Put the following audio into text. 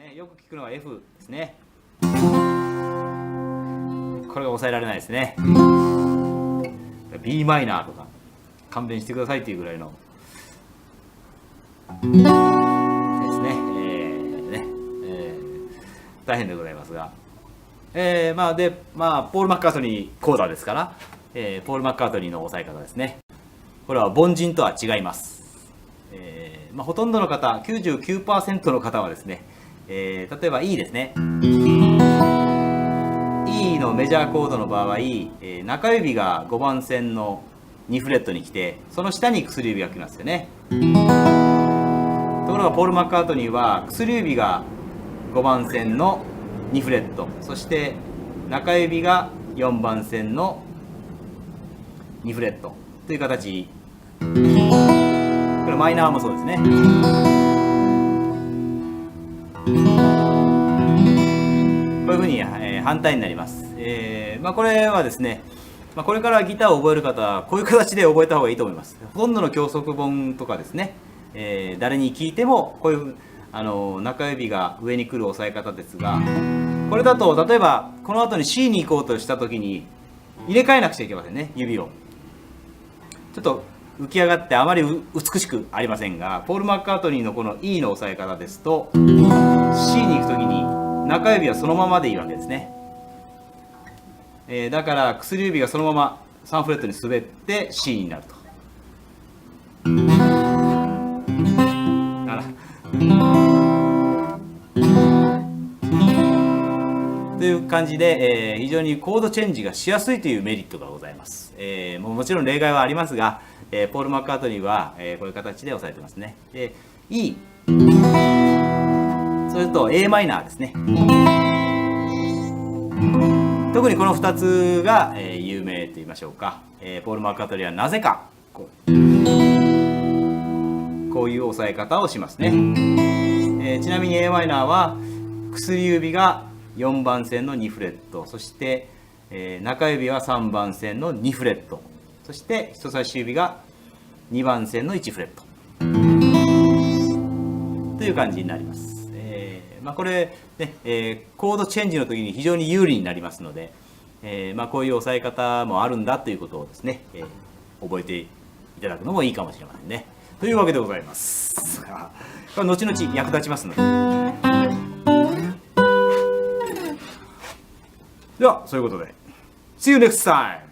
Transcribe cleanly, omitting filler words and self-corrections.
ね、よく聞くのは F ですね。これが抑えられないですね。b マイナーとか勘弁してくださいというぐらいのですね。大変でございますが、ポール・マッカートニー講座ですから、ポール・マッカートニーの抑え方ですね。これは凡人とは違います。ほとんどの方、99% の方はですね、例えば E ですね。E のメジャーコードの場合、中指が5番線の2フレットに来て、その下に薬指が来ますよね。ところがポール・マッカートニーは薬指が5番線の2フレット、そして中指が4番線の2フレットという形。これマイナーもそうですね。こういうふうに、反対になります。これはですね、これからギターを覚える方はこういう形で覚えた方がいいと思います。ほとんどの教則本とかですね、誰に聞いてもこういう中指が上に来る押さえ方ですが、これだと例えばこの後に C に行こうとした時に入れ替えなくちゃいけませんね。指をちょっと浮き上がってあまり美しくありませんが、ポール・マッカートニーのこの E の押さえ方ですと C に行く時に中指はそのままでいいわけですね。だから薬指がそのまま3フレットに滑って C になると。という感じで、非常にコードチェンジがしやすいというメリットがございます。もちろん例外はありますが、ポール・マッカートニーは、こういう形で押さえてますね。E、それと a マイナーですね。特にこの2つが、有名と言いましょうか。ポール・マッカートニーはなぜかこういう押さえ方をしますね。ちなみに a マイナーは薬指が4番線の2フレット、そして、中指は3番線の2フレット、そして人差し指が2番線の1フレットという感じになります。これ、ね、コードチェンジの時に非常に有利になりますので、こういう押さえ方もあるんだということをですね、覚えていただくのもいいかもしれませんね。というわけでございます。後々役立ちますので。ではそういうことで See you next time!